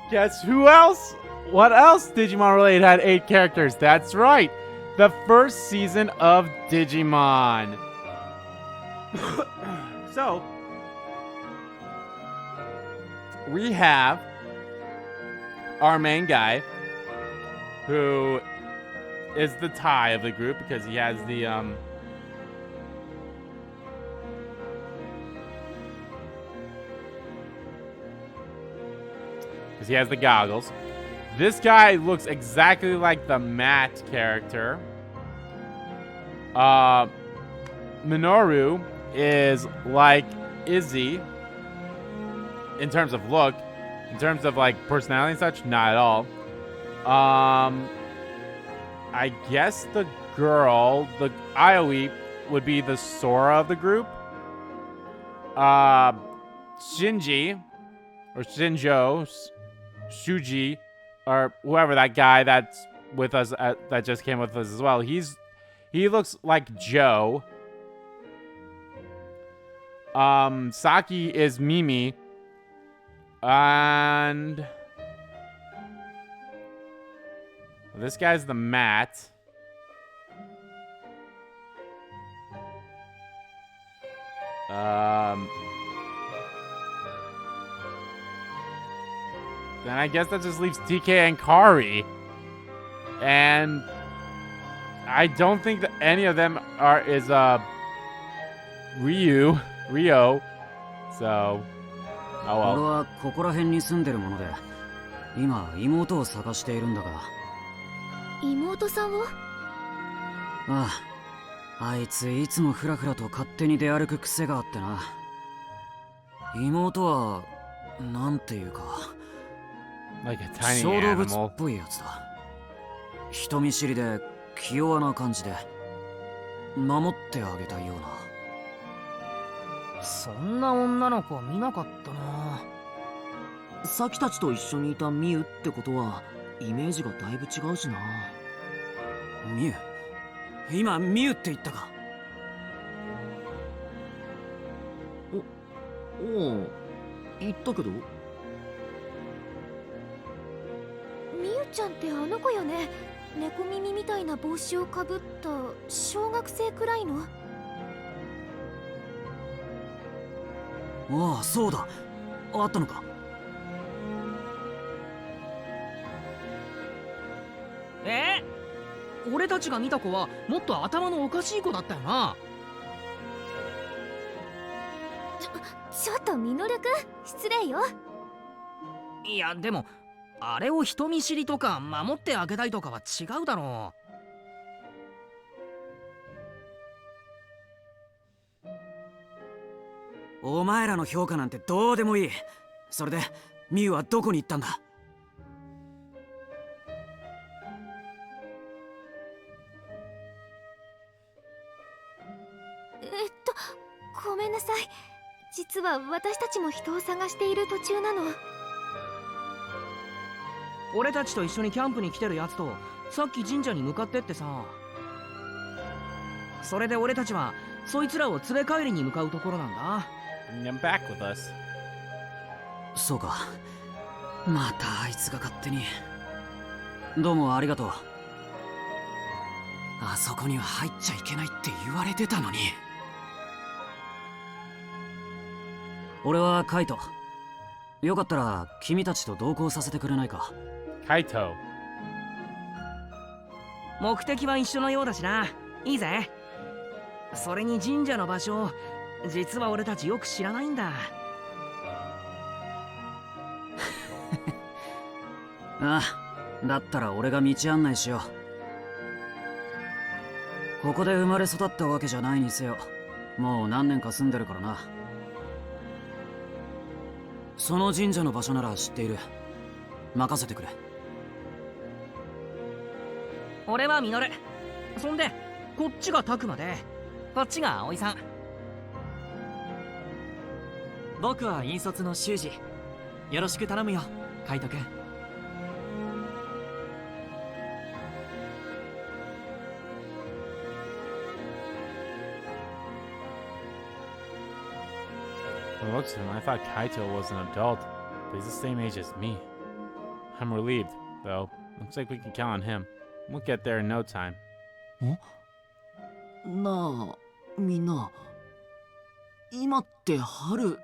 guess who else? What else Digimon related had 8 characters? That's right, the first season of Digimon. So, we have our main guy, who is the tie of the group because he has the goggles. This guy looks exactly like the Matt character. Minoru is like Izzy in terms of look. In terms of like personality and such, not at all. I guess the girl, the Ioi, would be the Sora of the group. Shinji, or Shinjo, Shuji, or whoever that guy that's with us, that just came with us as well. He looks like Joe. Saki is Mimi. And this guy's the Matt. Then I guess that just leaves TK and Kari. And I don't think that any of them is Rio. So, oh 俺 well. はここら辺に住んでるもので、今妹を探しているんだが。妹さんを？ああ、あいついつもフラフラと勝手に出歩く癖があってな。妹はなんていうか、Like a tiny 小動物 animal. っぽいやつだ。人見知りで気弱な感じで、守ってあげたいような。そんな女の子見なかったな。サキたちと一緒にいたミュってことはイメージがだいぶ違うしな。ミュ？今ミュって言ったか？おお、言ったけど。みゆちゃんってあの子よね。猫耳みたいな帽子をかぶった小学生くらいの。ああ、そうだ。あったのか。俺たちが見た子はもっと頭のおかしい子だったよな。ちょっとミノルくん、失礼よ。いやでもあれを人見知りとか守ってあげたいとかは違うだろう。お前らの評価なんてどうでもいい。それでミュウはどこに行ったんだ？ごめんなさい。実は私たちも人を探している途中なの。俺たちと一緒にキャンプに来てるやつとさっき神社に向かってってさ。それで俺たちはそいつらを連れ帰りに向かうところなんだ。Bring them back with us. そうか。またあいつが勝手に。どうもありがとう。あそこには入っちゃいけないって言われてたのに。俺はカイト。よかったら君たちと同行させてくれないか。カイト。目的は一緒のようだしな。いいぜ。それに神社の場所、実は俺たちよく知らないんだ。ああ、だったら俺が道案内しよう。ここで生まれ育ったわけじゃないにせよ、もう何年か住んでるからな。その神社の場所なら知っている。任せてくれ。俺はミノル。そんでこっちがタクマで、こっちが葵さん。僕は引率の修二。よろしく頼むよ、カイトくん。From the looks of him, I thought Kaito was an adult, but he's the same age as me. I'm relieved, though. Looks like we can count on him. We'll get there in no time. なあ、みんな。今って春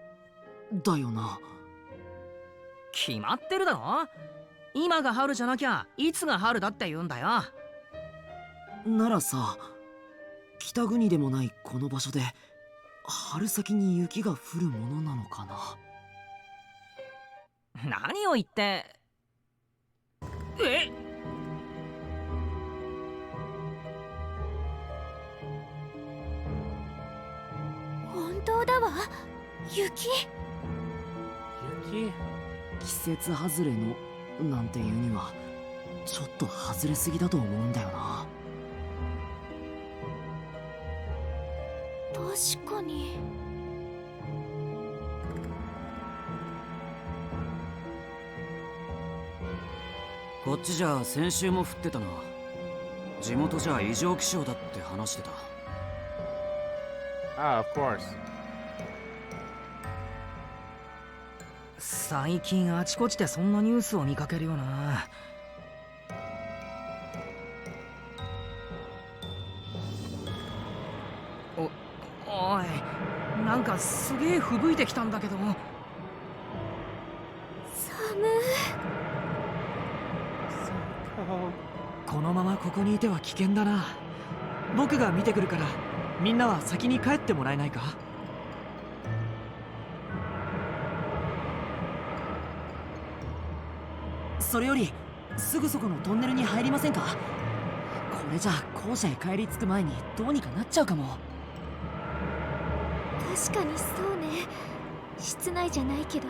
だよな。決まってるだろ。今が春じゃなきゃいつが春だって言うんだよ。ならさ、北国でもないこの場所で春先に雪が降るものなのかな。何を言って。本当だわ。雪。Yuki? 季節外れのなんていうにはちょっと外れすぎだと思うんだよな。確かに。こっちじゃ先週も降ってたな。地元じゃ異常気象だって話してた。Ah, of course. 最近あちこちでそんなニュースを見かけるよな。おい、なんかすげえ吹雪いてきたんだけど。寒このままここにいては危険だな。僕が見てくるから、みんなは先に帰ってもらえないか？それよりすぐそこのトンネルに入りませんか？これじゃ校舎へ帰り着く前にどうにかなっちゃうかも。確かにそうね。室内じゃないけど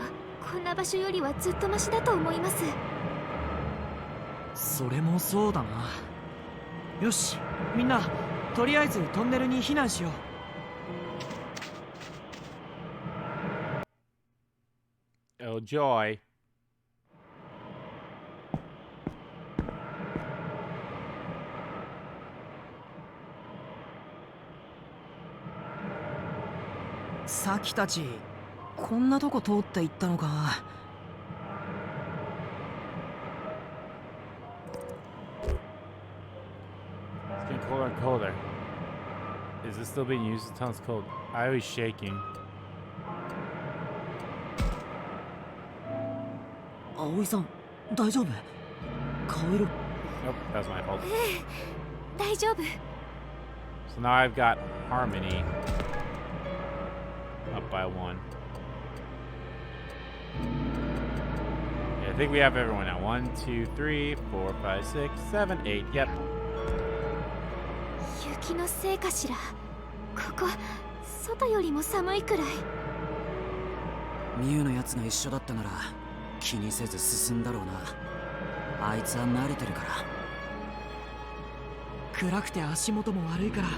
こんな場所よりはずっとマシだと思います。それもそうだな。よし、みんなとりあえずトンネルに避難しよう。 Oh joy. さきたちこんなとこ通って行ったのか。It's getting colder and colder. Is this still being used? The tunnel's cold. I was shaking. 葵さん、大丈夫？顔色。 Nope, that's my fault. 大丈夫。 So now I've got Harmony up by 1. Yeah, I think we have everyone now. 1, 2, 3, 4, 5, 6, 7, 8. Yep. 雪のせいかしら。ここ外よりも寒いくらい。ミュウのやつが一緒だったなら気にせず進んだろうな。あいつは慣れてるから。暗くて足元も悪いから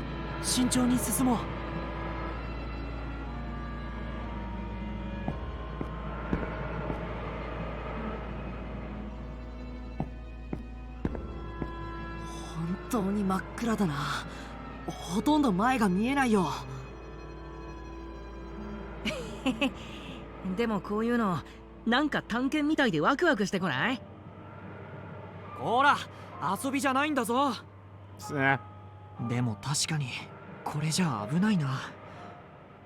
慎重に進もう。本当に真っ暗だな。ほとんど前が見えないよ。でもこういうのなんか探検みたいでワクワクしてこない？ほら、遊びじゃないんだぞ。Eh. でも確かにこれじゃ危ないな。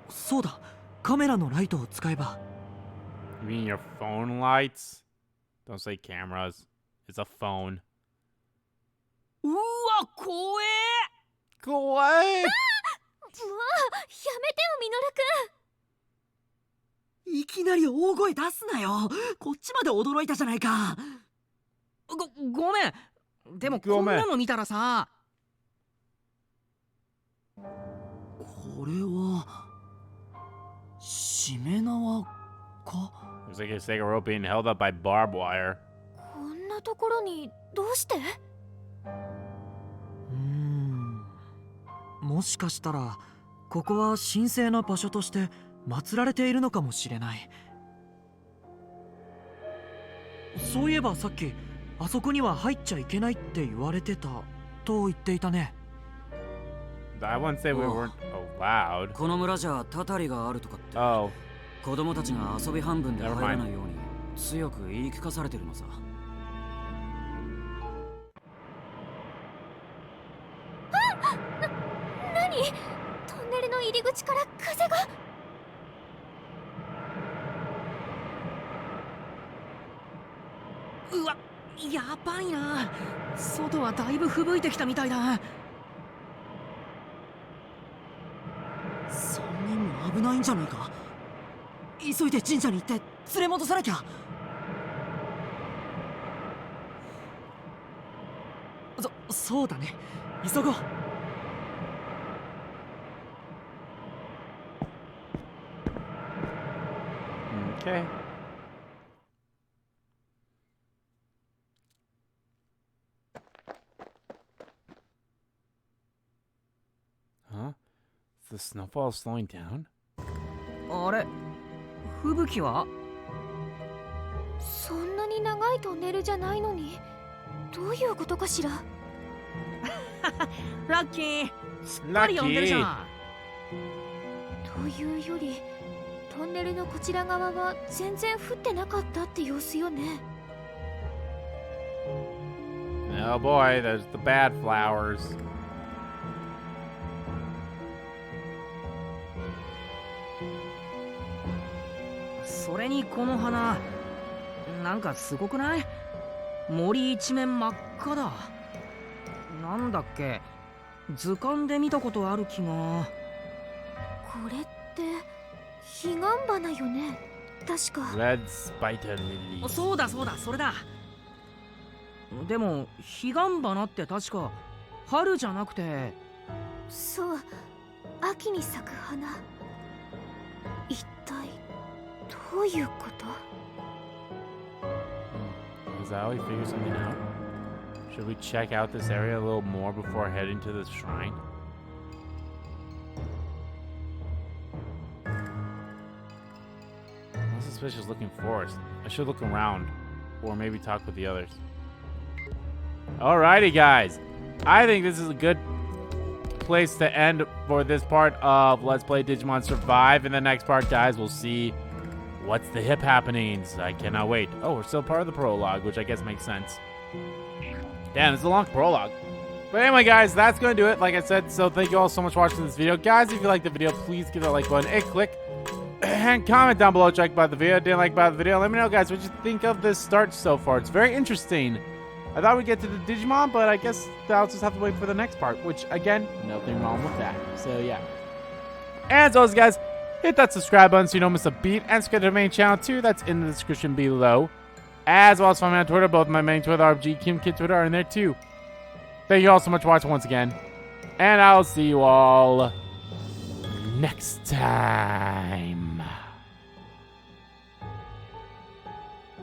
そうだ、カメラのライトを使えば。 You mean your phone lights? Don't say cameras. It's a phone. うわ、怖え。怖い。もうやめてよミノルいきなり大声出すなよ。こっちまで驚いたじゃないか。ごめん。でもこんなの見たらさ。これはしめ縄か？ Looks like a Sega rope being held up by barbed wire. こんなところにどうして？もしかしたらここは神聖な場所として祀られているのかもしれない。そういえばさっきあそこには入っちゃいけないって言われてたと言っていたね。I wouldn't say we weren't allowed. この村じゃたたりがあるとかって、 Oh, 子供たちが遊び半分で入らないように強く言い聞かされてるのさ。何？トンネルの入り口から風が。うわ、やばいな。外はだいぶ吹雪いてきたみたいだ。3人も危ないんじゃないか。急いで神社に行って連れ戻さなきゃ。そうだね、急ごう。okay. Huh? the snowfall slowing down? あれ吹雪はそんなに長いトンネルじゃないのに、どういうことかしら。ラッキーすっかり呼んでるじゃん。というより、トンネルのこちら側は全然降ってなかったって様子よね。Oh boy, there's the bad flowers. それにこの花なんかすごくない？森一面真っ赤だ。なんだっけ、図鑑で見たことある気が。これって彼岸花よね、確か。 Red spider lilies. そうだそうだ、それだ。でも彼岸花って確か春じゃなくて。そう、秋に咲く花。一体どういうこと？ Does that how he figure something out? Should we check out this area a little more before heading to the shrine? No suspicious looking forest. I should look around, or maybe talk with the others. Alrighty, guys. I think this is a good place to end for this part of Let's Play Digimon Survive. In the next part, guys, we'll see what's the hip happenings. I cannot wait. Oh, we're still part of the prologue, which I guess makes sense. Damn, it's a long prologue. But anyway, guys, that's going to do it, like I said. So thank you all so much for watching this video. Guys, if you liked the video, please give that like button a click. And comment down below, check about the video, didn't like about the video. Let me know, guys, what you think of this start so far. It's very interesting. I thought we'd get to the Digimon, but I guess I'll just have to wait for the next part, which, again, nothing wrong with that. So, yeah. And as always, guys, hit that subscribe button so you don't miss a beat, and subscribe to the main channel, too. That's in the description below. As well as follow me on Twitter. Both my main Twitter, RBG, Kim Kid Twitter are in there, too. Thank you all so much for watching once again. And I'll see you all next time.